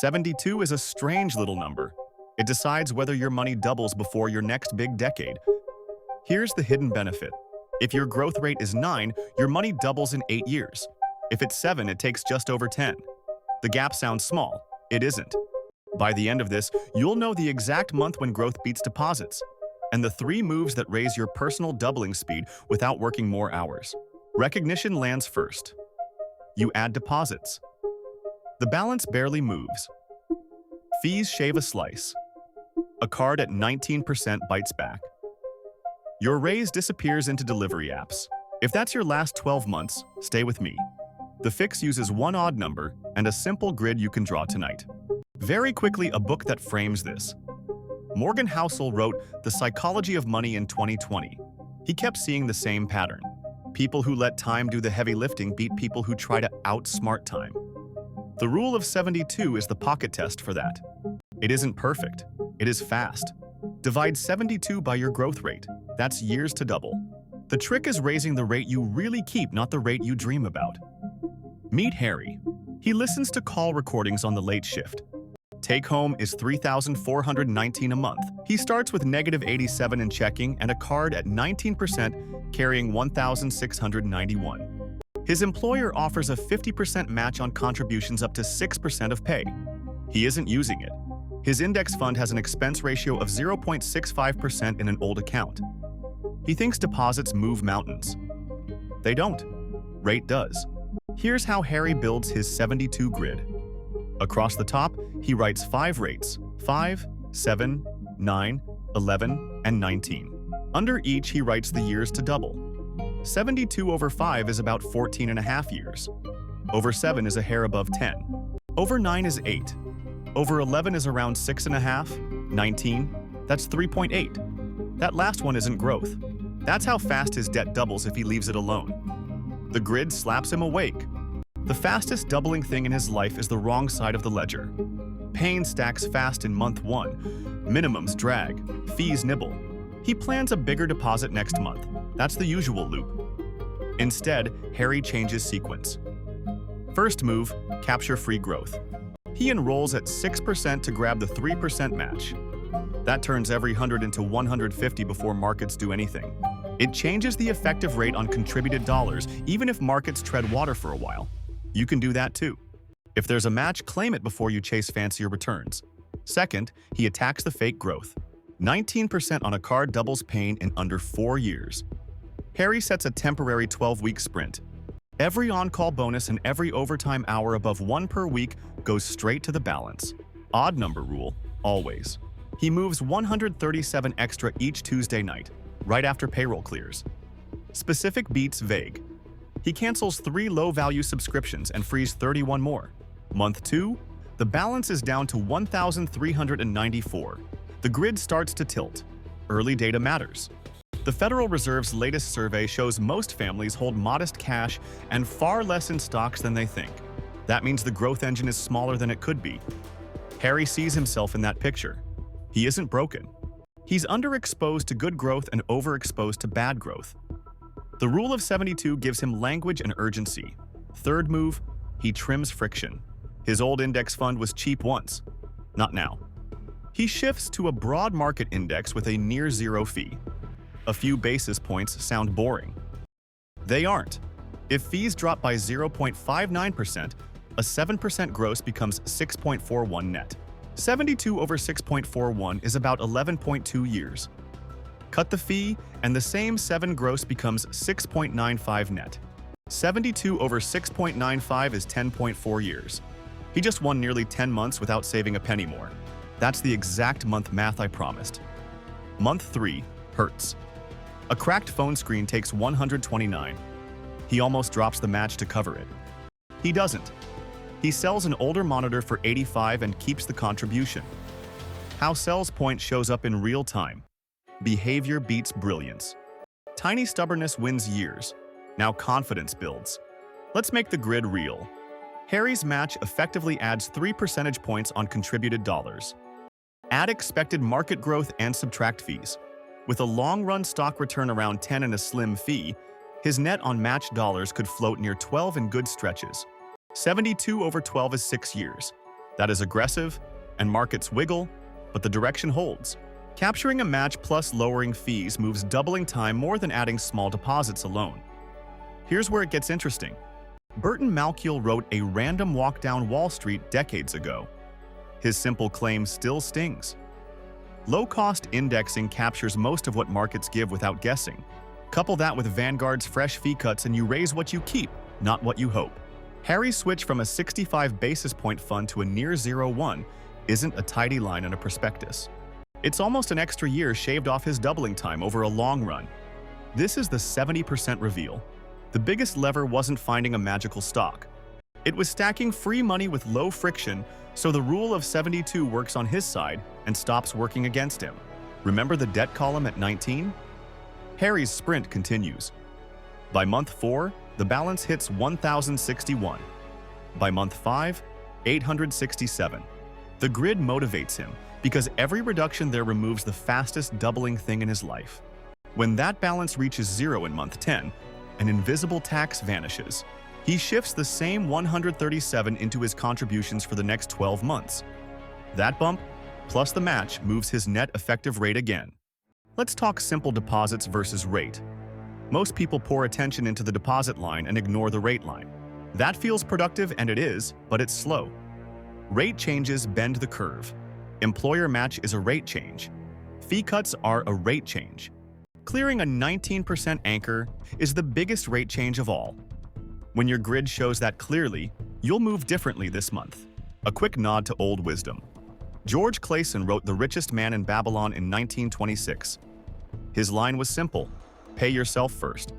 72 is a strange little number. It decides whether your money doubles before your next big decade. Here's the hidden benefit. If your growth rate is 9, your money doubles in 8 years. If it's 7, it takes just over 10. The gap sounds small. It isn't. By the end of this, you'll know the exact month when growth beats deposits, and the 3 moves that raise your personal doubling speed without working more hours. Recognition lands first. You add deposits. The balance barely moves. Fees shave a slice. A card at 19% bites back. Your raise disappears into delivery apps. If that's your last 12 months, stay with me. The fix uses one odd number and a simple grid you can draw tonight. Very quickly, a book that frames this. Morgan Housel wrote The Psychology of Money in 2020. He kept seeing the same pattern. People who let time do the heavy lifting beat people who try to outsmart time. The rule of 72 is the pocket test for that. It isn't perfect. It is fast. Divide 72 by your growth rate. That's years to double. The trick is raising the rate you really keep, not the rate you dream about. Meet Harry. He listens to call recordings on the late shift. Take home is $3,419 a month. He starts with -87 in checking and a card at 19%, carrying $1,691. His employer offers a 50% match on contributions up to 6% of pay. He isn't using it. His index fund has an expense ratio of 0.65% in an old account. He thinks deposits move mountains. They don't. Rate does. Here's how Harry builds his 72 grid. Across the top, he writes 5 rates: 5, 7, 9, 11, and 19. Under each, he writes the years to double. 72 over 5 is about 14.5 years. Over 7 is a hair above 10. Over 9 is 8. Over 11 is around 6.5. 19, that's 3.8. That last one isn't growth. That's how fast his debt doubles if he leaves it alone. The grid slaps him awake. The fastest doubling thing in his life is the wrong side of the ledger. Pain stacks fast in month 1. Minimums drag. Fees nibble. He plans a bigger deposit next month. That's the usual loop. Instead, Harry changes sequence. First move, capture free growth. He enrolls at 6% to grab the 3% match. That turns every 100 into 150 before markets do anything. It changes the effective rate on contributed dollars, even if markets tread water for a while. You can do that too. If there's a match, claim it before you chase fancier returns. Second, he attacks the fake growth. 19% on a card doubles pain in under 4 years. Harry sets a temporary 12-week sprint. Every on-call bonus and every overtime hour above 1 per week goes straight to the balance. Odd number rule, always. He moves 137 extra each Tuesday night, right after payroll clears. Specific beats vague. He cancels 3 low-value subscriptions and frees 31 more. Month 2, the balance is down to 1,394. The grid starts to tilt. Early data matters. The Federal Reserve's latest survey shows most families hold modest cash and far less in stocks than they think. That means the growth engine is smaller than it could be. Harry sees himself in that picture. He isn't broken. He's underexposed to good growth and overexposed to bad growth. The rule of 72 gives him language and urgency. Third move, he trims friction. His old index fund was cheap once. Not now. He shifts to a broad market index with a near-zero fee. A few basis points sound boring. They aren't. If fees drop by 0.59%, a 7% gross becomes 6.41 net. 72 over 6.41 is about 11.2 years. Cut the fee, and the same 7 gross becomes 6.95 net. 72 over 6.95 is 10.4 years. He just won nearly 10 months without saving a penny more. That's the exact month math I promised. Month 3 hurts. A cracked phone screen takes 129. He almost drops the match to cover it. He doesn't. He sells an older monitor for 85 and keeps the contribution. How sells point shows up in real time. Behavior beats brilliance. Tiny stubbornness wins years. Now confidence builds. Let's make the grid real. Harry's match effectively adds 3 percentage points on contributed dollars. Add expected market growth and subtract fees. With a long-run stock return around 10 and a slim fee, his net on matched dollars could float near 12 in good stretches. 72 over 12 is 6 years. That is aggressive, and markets wiggle, but the direction holds. Capturing a match plus lowering fees moves doubling time more than adding small deposits alone. Here's where it gets interesting. Burton Malkiel wrote A Random Walk Down Wall Street decades ago. His simple claim still stings. Low-cost indexing captures most of what markets give without guessing. Couple that with Vanguard's fresh fee cuts and you raise what you keep, not what you hope. Harry's switch from a 65 basis point fund to a near zero one isn't a tidy line in a prospectus. It's almost an extra year shaved off his doubling time over a long run. This is the 70% reveal. The biggest lever wasn't finding a magical stock. It was stacking free money with low friction, so the rule of 72 works on his side and stops working against him. Remember the debt column at 19? Harry's sprint continues. By month 4, the balance hits 1,061. By month 5, 867. The grid motivates him because every reduction there removes the fastest doubling thing in his life. When that balance reaches 0 in month 10, an invisible tax vanishes. He shifts the same 137 into his contributions for the next 12 months. That bump, plus the match, moves his net effective rate again. Let's talk simple deposits versus rate. Most people pour attention into the deposit line and ignore the rate line. That feels productive, and it is, but it's slow. Rate changes bend the curve. Employer match is a rate change. Fee cuts are a rate change. Clearing a 19% anchor is the biggest rate change of all. When your grid shows that clearly, you'll move differently this month. A quick nod to old wisdom. George Clason wrote The Richest Man in Babylon in 1926. His line was simple: pay yourself first.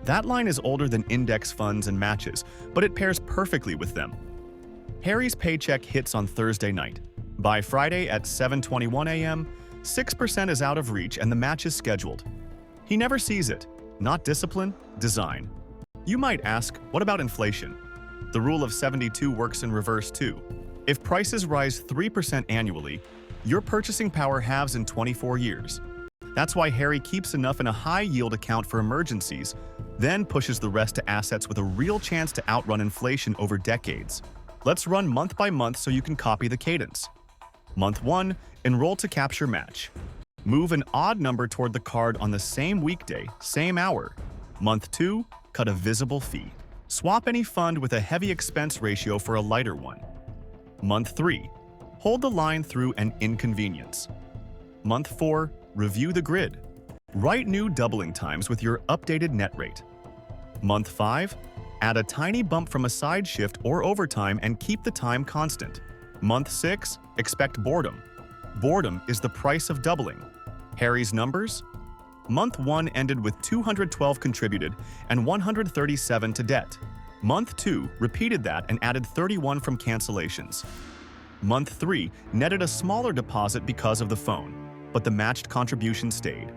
That line is older than index funds and matches, but it pairs perfectly with them. Harry's paycheck hits on Thursday night. By Friday at 7:21 a.m., 6% is out of reach and the match is scheduled. He never sees it. Not discipline, design. You might ask, what about inflation? The rule of 72 works in reverse too. If prices rise 3% annually, your purchasing power halves in 24 years. That's why Harry keeps enough in a high-yield account for emergencies, then pushes the rest to assets with a real chance to outrun inflation over decades. Let's run month by month so you can copy the cadence. Month 1, enroll to capture match. Move an odd number toward the card on the same weekday, same hour. Month 2, cut a visible fee. Swap any fund with a heavy expense ratio for a lighter one. Month 3, hold the line through an inconvenience. Month 4, review the grid. Write new doubling times with your updated net rate. Month 5, add a tiny bump from a side shift or overtime and keep the time constant. Month 6, expect boredom. Boredom is the price of doubling. Harry's numbers? Month 1 ended with 212 contributed and 137 to debt. Month 2 repeated that and added 31 from cancellations. Month 3 netted a smaller deposit because of the phone, but the matched contribution stayed.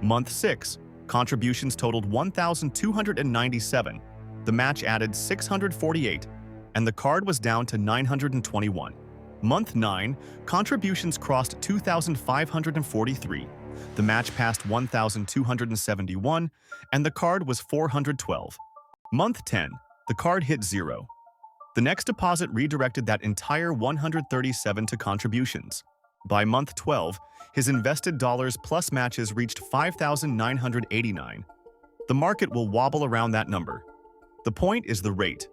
Month 6, contributions totaled 1,297. The match added 648, and the card was down to 921. Month 9, contributions crossed 2,543. The match passed 1,271, and the card was 412. Month 10, the card hit 0. The next deposit redirected that entire 137 to contributions. By month 12, his invested dollars plus matches reached 5,989. The market will wobble around that number. The point is the rate.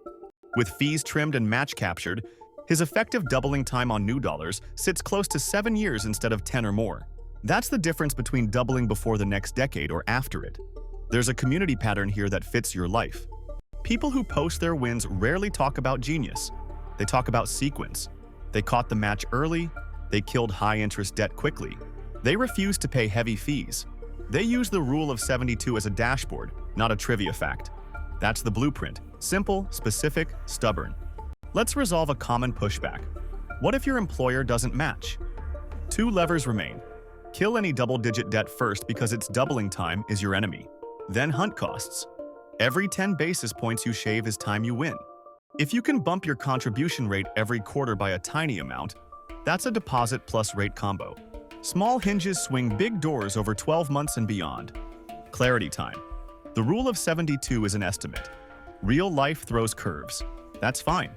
With fees trimmed and match captured, his effective doubling time on new dollars sits close to 7 years instead of 10 or more. That's the difference between doubling before the next decade or after it. There's a community pattern here that fits your life. People who post their wins rarely talk about genius. They talk about sequence. They caught the match early. They killed high-interest debt quickly. They refused to pay heavy fees. They use the rule of 72 as a dashboard, not a trivia fact. That's the blueprint. Simple, specific, stubborn. Let's resolve a common pushback. What if your employer doesn't match? 2 levers remain. Kill any double-digit debt first because its doubling time is your enemy. Then hunt costs. Every 10 basis points you shave is time you win. If you can bump your contribution rate every quarter by a tiny amount, that's a deposit plus rate combo. Small hinges swing big doors over 12 months and beyond. Clarity time. The rule of 72 is an estimate. Real life throws curves. That's fine.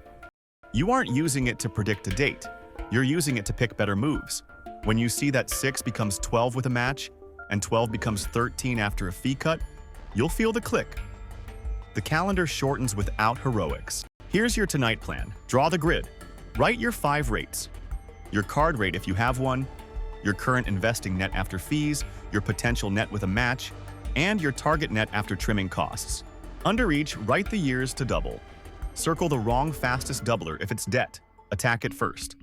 You aren't using it to predict a date. You're using it to pick better moves. When you see that 6 becomes 12 with a match, and 12 becomes 13 after a fee cut, you'll feel the click. The calendar shortens without heroics. Here's your tonight plan. Draw the grid. Write your 5 rates. Your card rate if you have one, your current investing net after fees, your potential net with a match, and your target net after trimming costs. Under each, write the years to double. Circle the wrong fastest doubler if it's debt. Attack it first.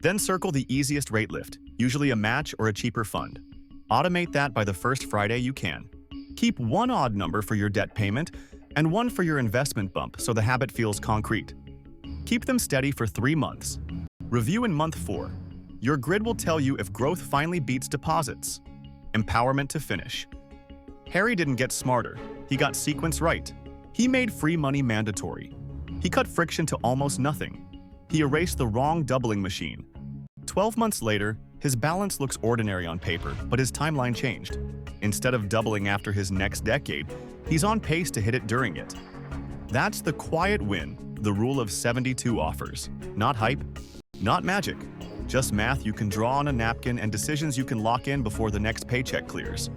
Then circle the easiest rate lift, usually a match or a cheaper fund. Automate that by the first Friday you can. Keep one odd number for your debt payment and one for your investment bump so the habit feels concrete. Keep them steady for 3 months. Review in month 4. Your grid will tell you if growth finally beats deposits. Empowerment to finish. Harry didn't get smarter, he got sequence right. He made free money mandatory. He cut friction to almost nothing. He erased the wrong doubling machine. 12 months later, his balance looks ordinary on paper, but his timeline changed. Instead of doubling after his next decade, he's on pace to hit it during it. That's the quiet win, the rule of 72 offers. Not hype, not magic, just math you can draw on a napkin and decisions you can lock in before the next paycheck clears.